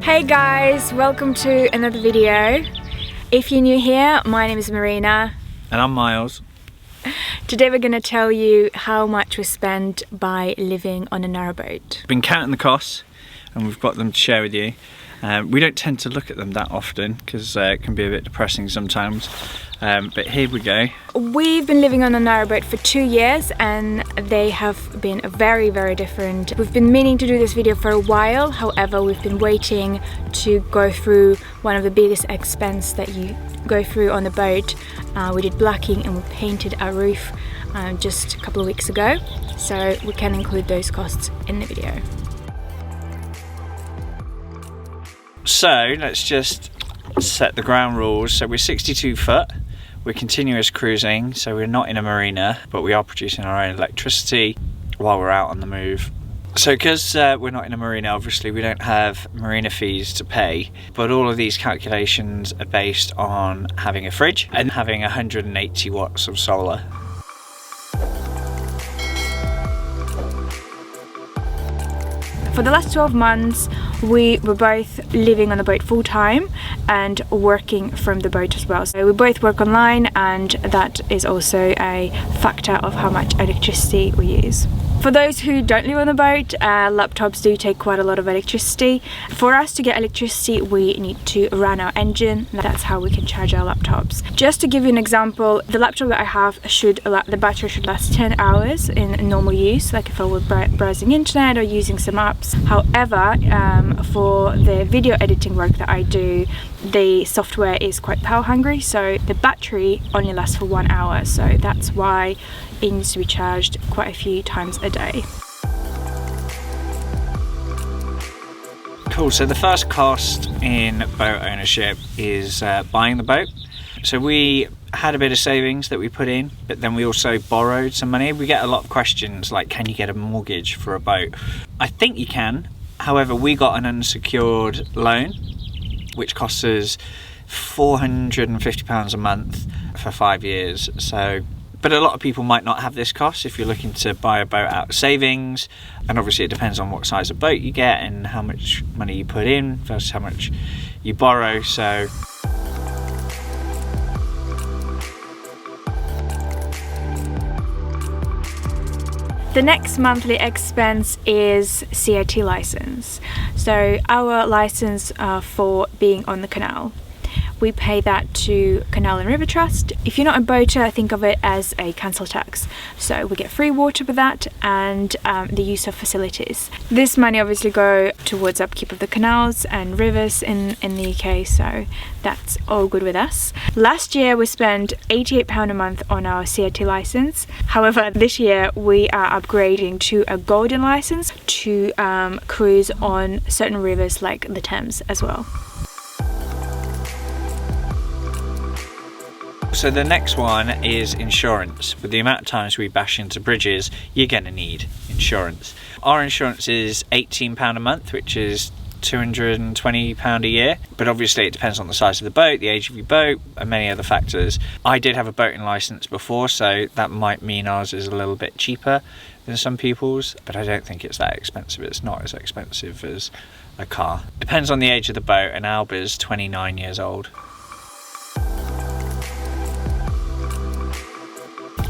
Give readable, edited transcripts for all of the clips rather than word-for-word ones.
Hey guys, welcome to another video. If you're new here, my name is Marina. And I'm Miles. Today we're going to tell you how much we spent by living on a narrowboat. We've been counting the costs and we've got them to share with you. We don't tend to look at them that often because it can be a bit depressing sometimes. But here we go. We've been living on a narrowboat for 2 years and they have been very, very different. We've been meaning to do this video for a while, however we've been waiting to go through one of the biggest expenses that you go through on the boat. We did blacking and we painted our roof just a couple of weeks ago, so we can include those costs in the video. So let's just set the ground rules. So we're 62 foot, we're continuous cruising, so we're not in a marina, but we are producing our own electricity while we're out on the move. So because we're not in a marina, obviously we don't have marina fees to pay, but all of these calculations are based on having a fridge and having 180 watts of solar. For the last 12 months, we were both living on the boat full time and working from the boat as well. So we both work online, and that is also a factor of how much electricity we use. For those who don't live on the boat, laptops do take quite a lot of electricity. For us to get electricity, we need to run our engine. That's how we can charge our laptops. Just to give you an example, the laptop that I have the battery should last 10 hours in normal use, like if I were browsing internet or using some apps. However, for the video editing work that I do, the software is quite power hungry, so the battery only lasts for 1 hour. So that's why it needs to be charged quite a few times a day. Cool, so the first cost in boat ownership is buying the boat. So we had a bit of savings that we put in, but then we also borrowed some money. We get a lot of questions like, can you get a mortgage for a boat? I think you can. However, we got an unsecured loan, which costs us £450 a month for 5 years. But a lot of people might not have this cost if you're looking to buy a boat out of savings, and obviously it depends on what size of boat you get and how much money you put in versus how much you borrow. So the next monthly expense is CIT license. So our license for being on the canal. We pay that to Canal and River Trust. If you're not a boater, think of it as a council tax. So we get free water with that and the use of facilities. This money obviously go towards upkeep of the canals and rivers in the UK, so that's all good with us. Last year we spent £88 a month on our CIT license. However, this year we are upgrading to a golden license to cruise on certain rivers like the Thames as well. So the next one is insurance. With the amount of times we bash into bridges, you're going to need insurance. Our insurance is £18 a month, which is £220 a year. But obviously it depends on the size of the boat, the age of your boat, and many other factors. I did have a boating licence before, so that might mean ours is a little bit cheaper than some people's, but I don't think it's that expensive. It's not as expensive as a car. Depends on the age of the boat, and Alba's 29 years old.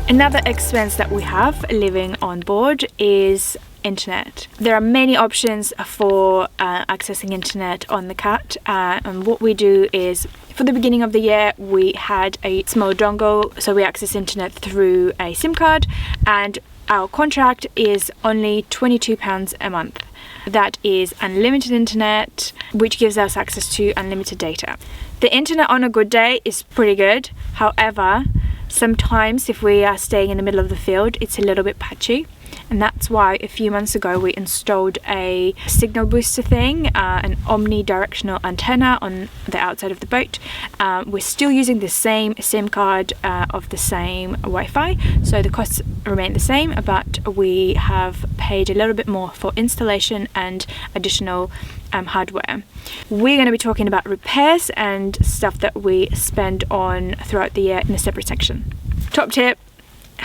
Another expense that we have living on board is internet. There are many options for accessing internet on the Cat, and what we do is, for the beginning of the year we had a small dongle, so we access internet through a SIM card, and our contract is only £22 a month. That is unlimited internet, which gives us access to unlimited data. The internet on a good day is pretty good, however sometimes if we are staying in the middle of the field it's a little bit patchy, and that's why a few months ago we installed a signal booster thing, an omnidirectional antenna on the outside of the boat. We're still using the same SIM card of the same Wi-Fi, so the costs remain the same, but we have paid a little bit more for installation and additional hardware. We're going to be talking about repairs and stuff that we spend on throughout the year in a separate section. Top tip: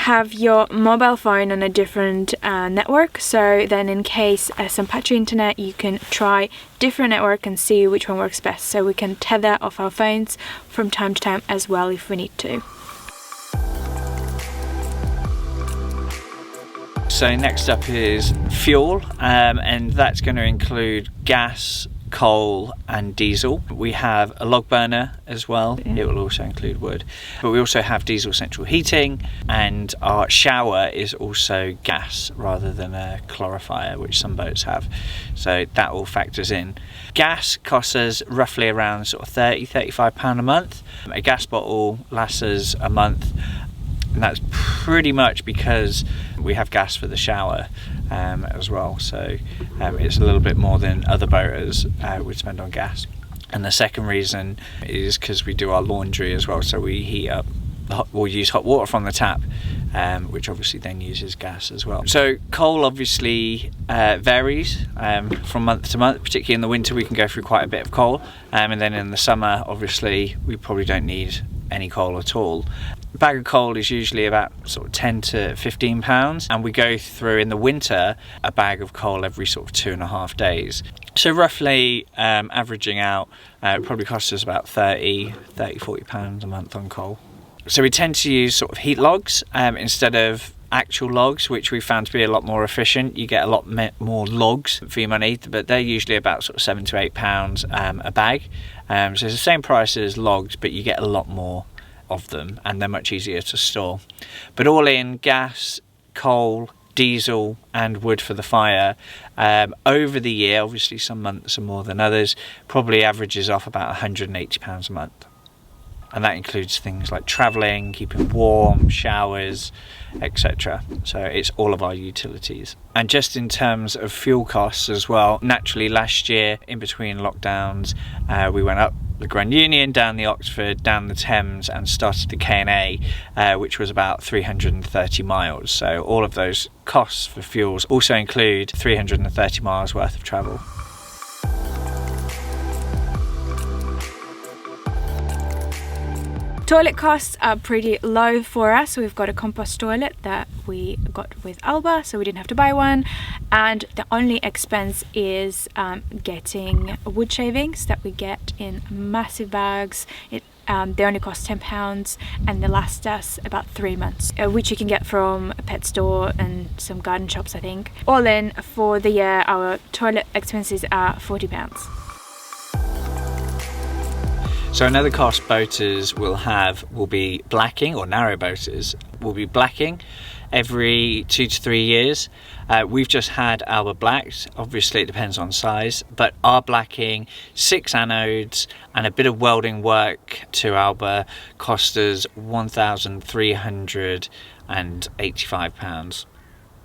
have your mobile phone on a different network, so then in case some patchy internet, you can try different network and see which one works best, so we can tether off our phones from time to time as well if we need to. So next up is fuel, and that's going to include gas, coal and diesel. We have a log burner as well. It will also include wood, but we also have diesel central heating, and our shower is also gas rather than a chlorifier, which some boats have, so that all factors in. Gas costs us roughly around sort of £30-35 a month. A gas bottle lasts us a month, and that's pretty much because we have gas for the shower as well, so it's a little bit more than other boaters would spend on gas. And the second reason is because we do our laundry as well, so we heat up, we'll use hot water from the tap, which obviously then uses gas as well. So coal obviously varies from month to month. Particularly in the winter we can go through quite a bit of coal, and then in the summer obviously we probably don't need any coal at all. A bag of coal is usually about sort of £10 to £15, and we go through in the winter a bag of coal every sort of 2.5 days. So roughly averaging out, it probably costs us about £40 a month on coal. So we tend to use sort of heat logs instead of actual logs, which we found to be a lot more efficient. You get a lot more logs for your money, but they're usually about sort of £7 to £8 a bag. So it's the same price as logs, but you get a lot more of them, and they're much easier to store. But all in, gas, coal, diesel and wood for the fire, over the year, obviously some months are more than others, probably averages off about £180 a month. And that includes things like travelling, keeping warm, showers, etc. So it's all of our utilities. And just in terms of fuel costs as well, naturally last year in between lockdowns we went up the Grand Union, down the Oxford, down the Thames and started the K&A, which was about 330 miles. So all of those costs for fuels also include 330 miles worth of travel. Toilet costs are pretty low for us. We've got a compost toilet that we got with Alba, so we didn't have to buy one, and the only expense is getting wood shavings that we get in massive bags. They only cost £10 and they last us about 3 months, which you can get from a pet store and some garden shops, I think. All in, for the year our toilet expenses are £40. So another cost boaters will be blacking, or narrowboaters will be blacking every 2 to 3 years. We've just had Alba blacked. Obviously it depends on size, but our blacking, 6 anodes and a bit of welding work to Alba cost us £1,385.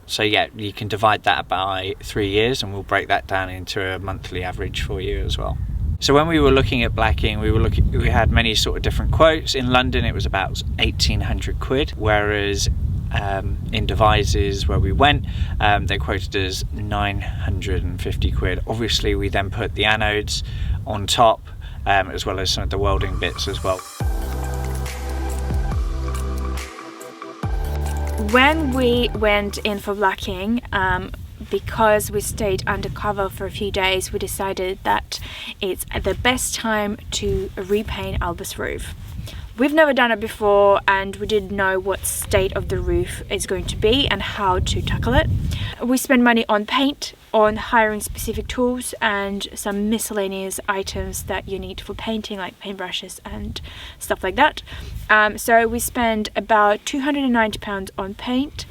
So yeah, you can divide that by 3 years and we'll break that down into a monthly average for you as well. So when we were looking at blacking, we had many sort of different quotes. In London it was about 1,800 quid, whereas in Devizes where we went, they quoted us 950 quid. Obviously we then put the anodes on top, as well as some of the welding bits as well. When we went in for blacking, because we stayed undercover for a few days, we decided that it's the best time to repaint Alba's roof. We've never done it before and we didn't know what state of the roof is going to be and how to tackle it. We spend money on paint, on hiring specific tools and some miscellaneous items that you need for painting, like paintbrushes and stuff like that. So we spend about £290 on paint,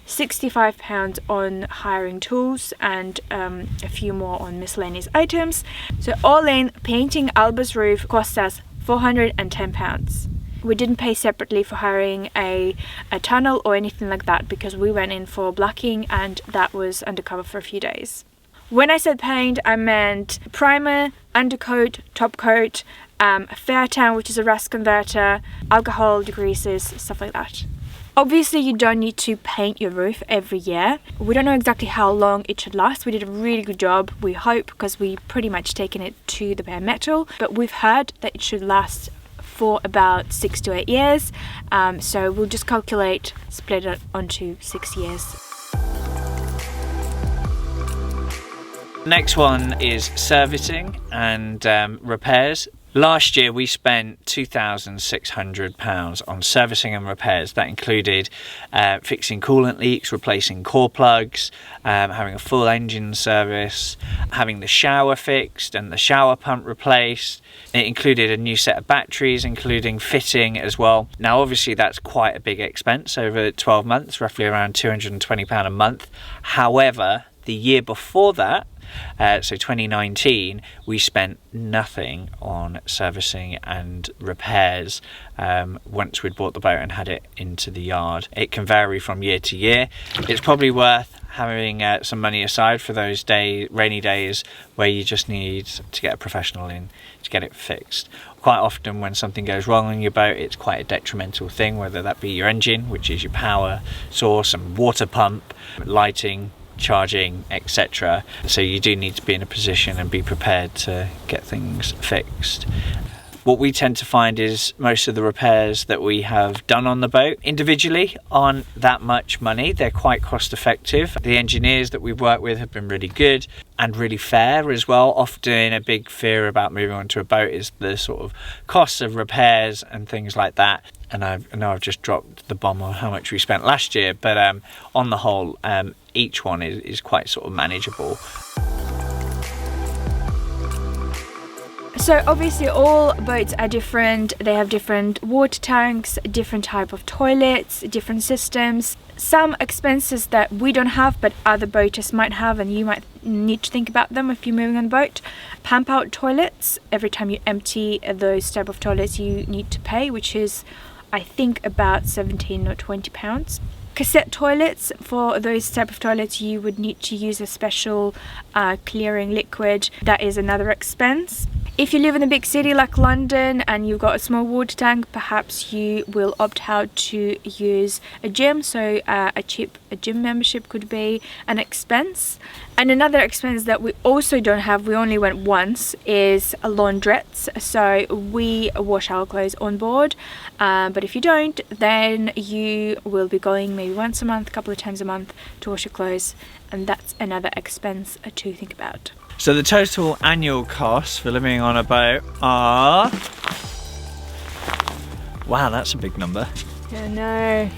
£65 on hiring tools and a few more on miscellaneous items. So all in, painting Alba's roof cost us £410. We didn't pay separately for hiring a tunnel or anything like that because we went in for blacking and that was undercover for a few days. When I said paint, I meant primer, undercoat, top coat, Fairtown, which is a rust converter, alcohol degreasers, stuff like that. Obviously you don't need to paint your roof every year. We don't know exactly how long it should last. We did a really good job, we hope, because we pretty much taken it to the bare metal, but we've heard that it should last for about 6 to 8 years. So we'll just calculate, split it onto 6 years. Next one is servicing and repairs. Last year we spent £2,600 on servicing and repairs. That included fixing coolant leaks, replacing core plugs, having a full engine service, having the shower fixed and the shower pump replaced. It included a new set of batteries, including fitting as well. Now obviously that's quite a big expense over 12 months, roughly around £220 a month. However, the year before that, so 2019, we spent nothing on servicing and repairs once we'd bought the boat and had it into the yard. It can vary from year to year. It's probably worth having some money aside for those rainy days where you just need to get a professional in to get it fixed. Quite often when something goes wrong on your boat, it's quite a detrimental thing, whether that be your engine, which is your power source, and water pump, lighting, charging, etc. So you do need to be in a position and be prepared to get things fixed. What we tend to find is most of the repairs that we have done on the boat individually aren't that much money. They're quite cost effective. The engineers that we've worked with have been really good and really fair as well. Often a big fear about moving onto a boat is the sort of costs of repairs and things like that. And I know I've just dropped the bomb on how much we spent last year, but on the whole, each one is quite sort of manageable. So obviously all boats are different. They have different water tanks, different type of toilets, different systems. Some expenses that we don't have but other boaters might have, and you might need to think about them if you're moving on a boat. Pump out toilets. Every time you empty those type of toilets you need to pay, which is I think about 17 or 20 pounds. Cassette toilets, for those type of toilets you would need to use a special clearing liquid. That is another expense. If you live in a big city like London and you've got a small water tank, perhaps you will opt out to use a gym, so a gym membership could be an expense. And another expense that we also don't have, we only went once, is laundrettes. So we wash our clothes on board, but if you don't, then you will be going maybe once a month, a couple of times a month to wash your clothes, and that's another expense to think about. So the total annual costs for living on a boat are... Wow, that's a big number. I know.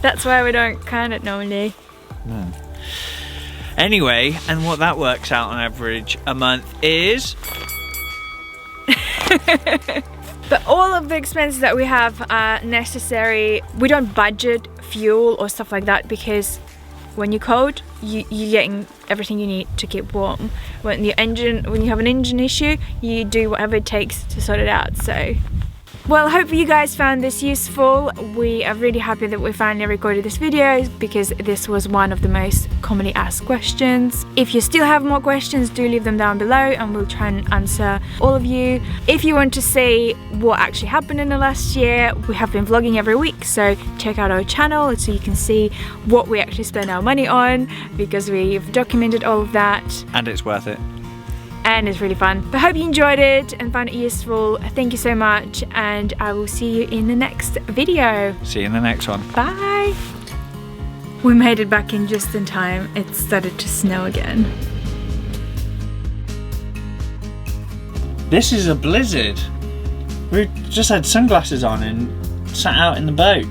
That's why we don't count it normally. No. Anyway, and what that works out on average a month is... But all of the expenses that we have are necessary. We don't budget fuel or stuff like that because when you're cold, you're getting everything you need to keep warm. When you have an engine issue, you do whatever it takes to sort it out. So, well, hope you guys found this useful. We are really happy that we finally recorded this video because this was one of the most commonly asked questions. If you still have more questions, do leave them down below and we'll try and answer all of you. If you want to see what actually happened in the last year, we have been vlogging every week, so check out our channel so you can see what we actually spend our money on, because we've documented all of that. And it's worth it. And it's really fun. But I hope you enjoyed it and found it useful. Thank you so much, and I will see you in the next video. See you in the next one. Bye. We made it back in just in time. It started to snow again. This is a blizzard. We just had sunglasses on and sat out in the boat.